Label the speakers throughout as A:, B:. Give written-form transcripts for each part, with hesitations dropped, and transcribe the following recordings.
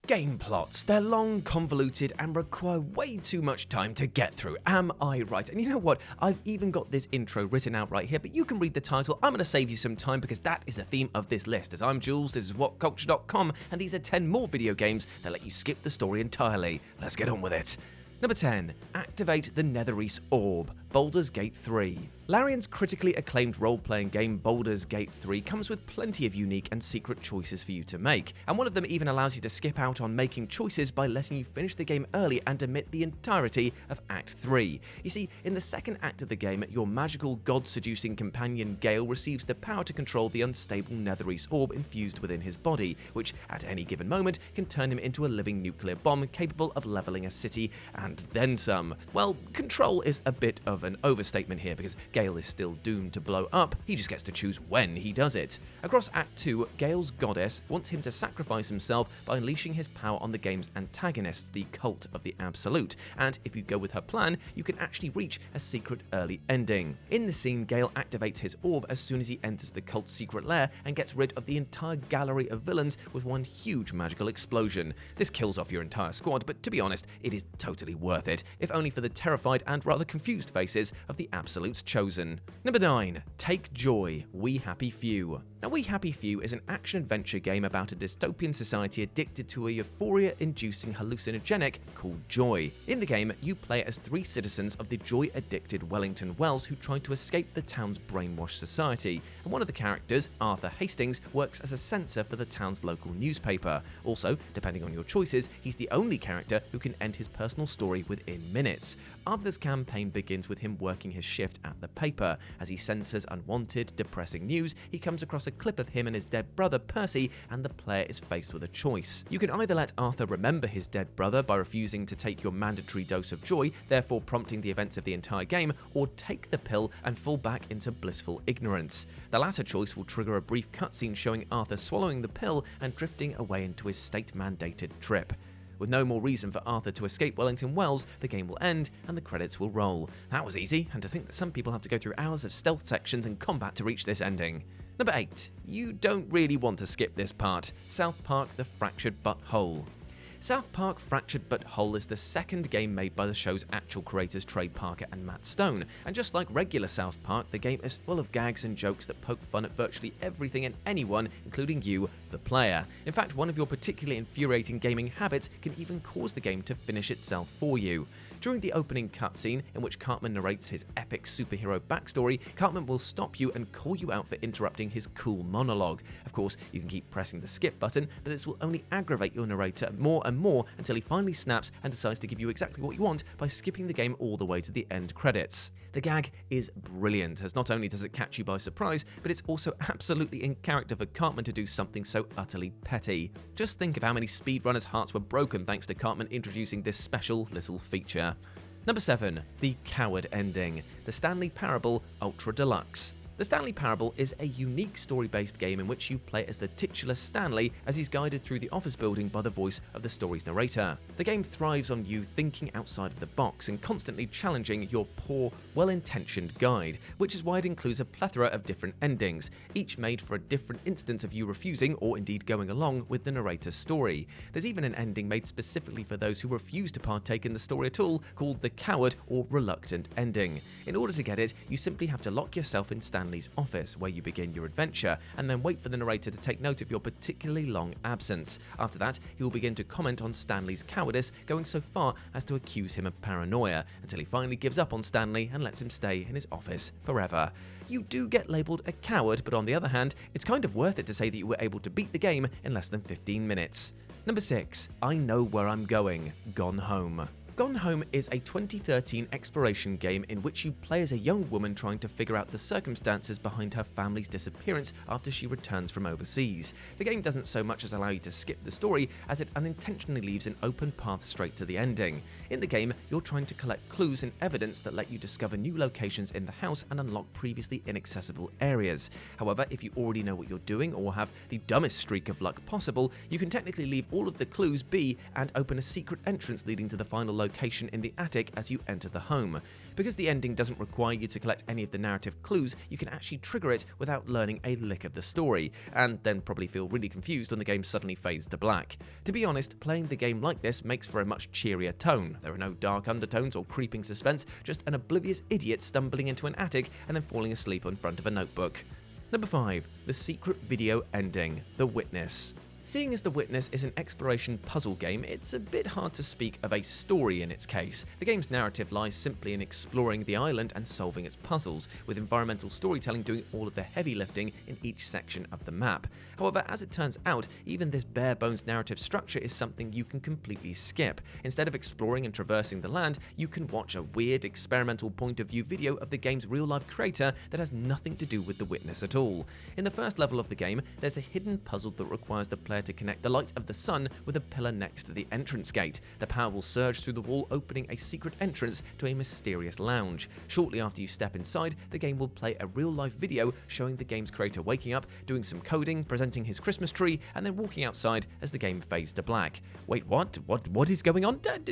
A: Game plots. They're long, convoluted, and require way too much time to get through. Am I right? And you know what? I've even got this intro written out right here, but you can read the title. I'm going to save you some time because that is the theme of this list. As I'm Jules, this is WhatCulture.com, and these are 10 more video games that let you skip the story entirely. Let's get on with it. Number 10. Activate the Nether Orb, Baldur's Gate 3. Larian's critically acclaimed role-playing game Baldur's Gate 3 comes with plenty of unique and secret choices for you to make, and one of them even allows you to skip out on making choices by letting you finish the game early and omit the entirety of Act 3. You see, in the second act of the game, your magical god-seducing companion Gale receives the power to control the unstable Nether Orb infused within his body, which at any given moment can turn him into a living nuclear bomb capable of leveling a city and then some. Well, control is a bit of an overstatement here because Gale is still doomed to blow up, he just gets to choose when he does it. Across Act 2, Gale's goddess wants him to sacrifice himself by unleashing his power on the game's antagonists, the Cult of the Absolute, and if you go with her plan, you can actually reach a secret early ending. In the scene, Gale activates his orb as soon as he enters the cult's secret lair and gets rid of the entire gallery of villains with one huge magical explosion. This kills off your entire squad, but to be honest, it is totally worth it, if only for the terrified and rather confused faces of the Absolutes chosen. Number 9. Take Joy, We Happy Few. Now, We Happy Few is an action-adventure game about a dystopian society addicted to a euphoria-inducing hallucinogenic called joy. In the game, you play as 3 citizens of the joy-addicted Wellington Wells who try to escape the town's brainwashed society, and one of the characters, Arthur Hastings, works as a censor for the town's local newspaper. Also, depending on your choices, he's the only character who can end his personal story within minutes. Arthur's campaign begins with him working his shift at the paper. As he censors unwanted, depressing news, he comes across a clip of him and his dead brother Percy, and the player is faced with a choice. You can either let Arthur remember his dead brother by refusing to take your mandatory dose of joy, therefore prompting the events of the entire game, or take the pill and fall back into blissful ignorance. The latter choice will trigger a brief cutscene showing Arthur swallowing the pill and drifting away into his state-mandated trip. With no more reason for Arthur to escape Wellington Wells, the game will end and the credits will roll. That was easy, and to think that some people have to go through hours of stealth sections and combat to reach this ending. Number 8. You don't really want to skip this part. South Park: The Fractured But Whole. South Park: Fractured But Whole is the second game made by the show's actual creators Trey Parker and Matt Stone, and just like regular South Park, the game is full of gags and jokes that poke fun at virtually everything and anyone, including you, the player. In fact, one of your particularly infuriating gaming habits can even cause the game to finish itself for you. During the opening cutscene, in which Cartman narrates his epic superhero backstory, Cartman will stop you and call you out for interrupting his cool monologue. Of course, you can keep pressing the skip button, but this will only aggravate your narrator more and more until he finally snaps and decides to give you exactly what you want by skipping the game all the way to the end credits. The gag is brilliant, as not only does it catch you by surprise, but it's also absolutely in character for Cartman to do something so utterly petty. Just think of how many speedrunners' hearts were broken thanks to Cartman introducing this special little feature. Number 7. The Coward Ending, The Stanley Parable Ultra Deluxe. The Stanley Parable is a unique story-based game in which you play as the titular Stanley as he's guided through the office building by the voice of the story's narrator. The game thrives on you thinking outside of the box and constantly challenging your poor, well-intentioned guide, which is why it includes a plethora of different endings, each made for a different instance of you refusing or indeed going along with the narrator's story. There's even an ending made specifically for those who refuse to partake in the story at all, called the Coward or Reluctant Ending. In order to get it, you simply have to lock yourself in Stanley's office, where you begin your adventure, and then wait for the narrator to take note of your particularly long absence. After that, he will begin to comment on Stanley's cowardice, going so far as to accuse him of paranoia, until he finally gives up on Stanley and lets him stay in his office forever. You do get labelled a coward, but on the other hand, it's kind of worth it to say that you were able to beat the game in less than 15 minutes. Number 6. I Know Where I'm Going, Gone Home. Gone Home is a 2013 exploration game in which you play as a young woman trying to figure out the circumstances behind her family's disappearance after she returns from overseas. The game doesn't so much as allow you to skip the story as it unintentionally leaves an open path straight to the ending. In the game, you're trying to collect clues and evidence that let you discover new locations in the house and unlock previously inaccessible areas. However, if you already know what you're doing or have the dumbest streak of luck possible, you can technically leave all of the clues be and open a secret entrance leading to the final location location in the attic as you enter the home. Because the ending doesn't require you to collect any of the narrative clues, you can actually trigger it without learning a lick of the story, and then probably feel really confused when the game suddenly fades to black. To be honest, playing the game like this makes for a much cheerier tone. There are no dark undertones or creeping suspense, just an oblivious idiot stumbling into an attic and then falling asleep in front of a notebook. Number 5. The secret video ending, The Witness. Seeing as The Witness is an exploration puzzle game, it's a bit hard to speak of a story in its case. The game's narrative lies simply in exploring the island and solving its puzzles, with environmental storytelling doing all of the heavy lifting in each section of the map. However, as it turns out, even this bare-bones narrative structure is something you can completely skip. Instead of exploring and traversing the land, you can watch a weird experimental point-of-view video of the game's real-life creator that has nothing to do with The Witness at all. In the first level of the game, there's a hidden puzzle that requires the player to connect the light of the sun with a pillar next to the entrance gate. The power will surge through the wall, opening a secret entrance to a mysterious lounge. Shortly after you step inside, the game will play a real-life video showing the game's creator waking up, doing some coding, presenting his Christmas tree, and then walking outside as the game fades to black. Wait, what? What is going on? Don't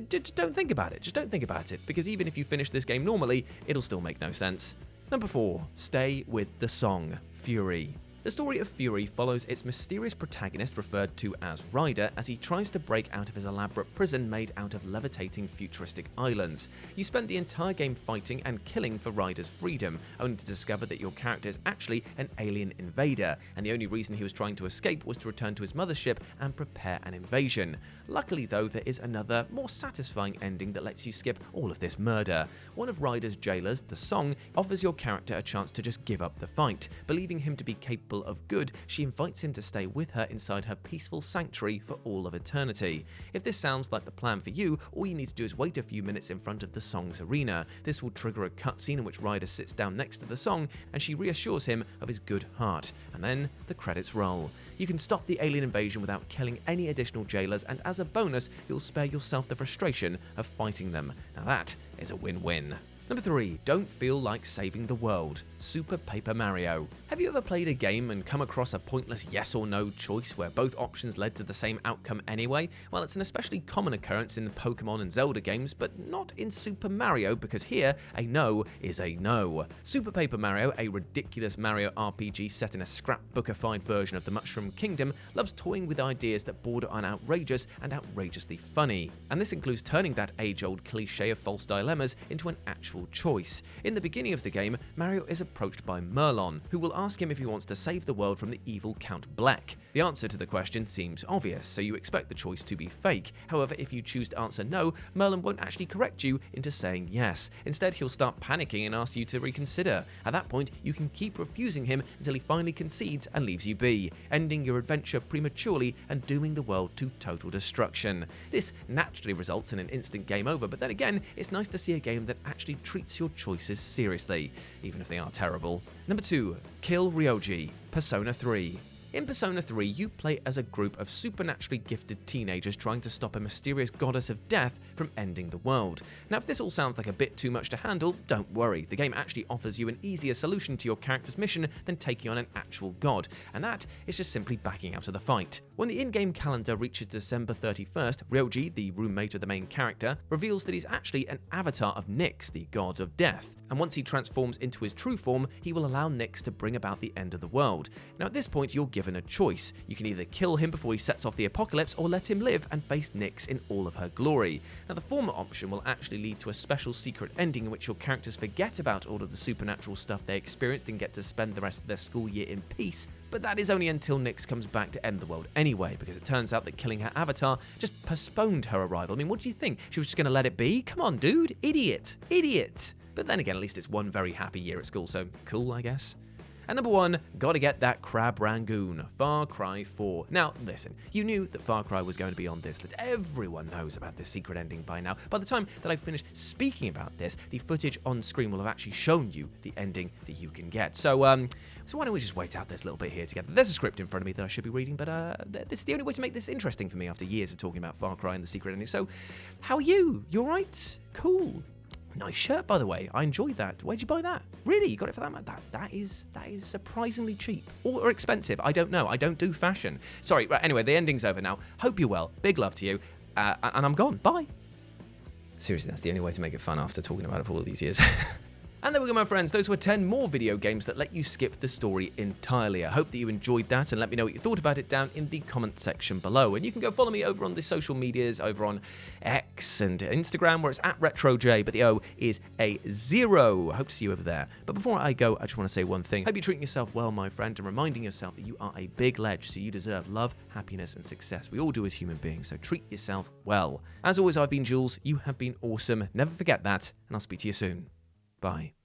A: think about it. Just don't think about it, because even if you finish this game normally, it'll still make no sense. Number 4. Stay with the song, Furi. The story of Furi follows its mysterious protagonist, referred to as Ryder, as he tries to break out of his elaborate prison made out of levitating futuristic islands. You spend the entire game fighting and killing for Ryder's freedom, only to discover that your character is actually an alien invader, and the only reason he was trying to escape was to return to his mothership and prepare an invasion. Luckily though, there is another, more satisfying ending that lets you skip all of this murder. One of Ryder's jailers, the Song, offers your character a chance to just give up the fight. Believing him to be capable of good, she invites him to stay with her inside her peaceful sanctuary for all of eternity. If this sounds like the plan for you, all you need to do is wait a few minutes in front of the Song's arena. This will trigger a cutscene in which Ryder sits down next to the Song and she reassures him of his good heart, and then the credits roll. You can stop the alien invasion without killing any additional jailers, and as a bonus, you'll spare yourself the frustration of fighting them. Now that is a win-win. Number 3. Don't feel like saving the world, Super Paper Mario. Have you ever played a game and come across a pointless yes or no choice where both options led to the same outcome anyway? Well, it's an especially common occurrence in the Pokemon and Zelda games, but not in Super Mario, because here, a no is a no. Super Paper Mario, a ridiculous Mario RPG set in a scrapbookified version of the Mushroom Kingdom, loves toying with ideas that border on outrageous and outrageously funny. And this includes turning that age-old cliche of false dilemmas into an actual choice. In the beginning of the game, Mario is approached by Merlon, who will ask him if he wants to save the world from the evil Count Bleck. The answer to the question seems obvious, so you expect the choice to be fake. However, if you choose to answer no, Merlon won't actually correct you into saying yes. Instead, he'll start panicking and ask you to reconsider. At that point, you can keep refusing him until he finally concedes and leaves you be, ending your adventure prematurely and dooming the world to total destruction. This naturally results in an instant game over, but then again, it's nice to see a game that actually treats your choices seriously, even if they are terrible. Number 2. Kill Ryoji, Persona 3. In Persona 3, you play as a group of supernaturally gifted teenagers trying to stop a mysterious goddess of death from ending the world. Now, if this all sounds like a bit too much to handle, don't worry. The game actually offers you an easier solution to your character's mission than taking on an actual god, and that is just simply backing out of the fight. When the in-game calendar reaches December 31st, Ryoji, the roommate of the main character, reveals that he's actually an avatar of Nyx, the god of death. And once he transforms into his true form, he will allow Nyx to bring about the end of the world. Now, at this point, you're given a choice. You can either kill him before he sets off the apocalypse, or let him live and face Nyx in all of her glory. Now, the former option will actually lead to a special secret ending in which your characters forget about all of the supernatural stuff they experienced and get to spend the rest of their school year in peace. But that is only until Nyx comes back to end the world anyway, because it turns out that killing her avatar just postponed her arrival. I mean, what do you think? She was just going to let it be? Come on, dude. Idiot. Idiot. But then again, at least it's one very happy year at school, so cool, I guess. And number 1, gotta get that Crab Rangoon, Far Cry 4. Now, listen, you knew that Far Cry was going to be on this list. Everyone knows about this secret ending by now. By the time that I finish speaking about this, the footage on screen will have actually shown you the ending that you can get. So why don't we just wait out this little bit here together? There's a script in front of me that I should be reading, but this is the only way to make this interesting for me after years of talking about Far Cry and the secret ending. So, how are you? You alright? Cool. Nice shirt, by the way. I enjoyed that. Where'd you buy that? Really? You got it for that much? That is surprisingly cheap. Or expensive. I don't know. I don't do fashion. Sorry. Right, anyway, the ending's over now. Hope you're well. Big love to you. And I'm gone. Bye. Seriously, that's the only way to make it fun after talking about it for all these years. And there we go, my friends. Those were 10 more video games that let you skip the story entirely. I hope that you enjoyed that, and let me know what you thought about it down in the comment section below. And you can go follow me over on the social medias, over on X and Instagram, where it's @RetroJ, but the O is a 0. I hope to see you over there. But before I go, I just want to say one thing. Hope you're treating yourself well, my friend, and reminding yourself that you are a big ledge, so you deserve love, happiness, and success. We all do as human beings, so treat yourself well. As always, I've been Jules. You have been awesome. Never forget that, and I'll speak to you soon. Bye.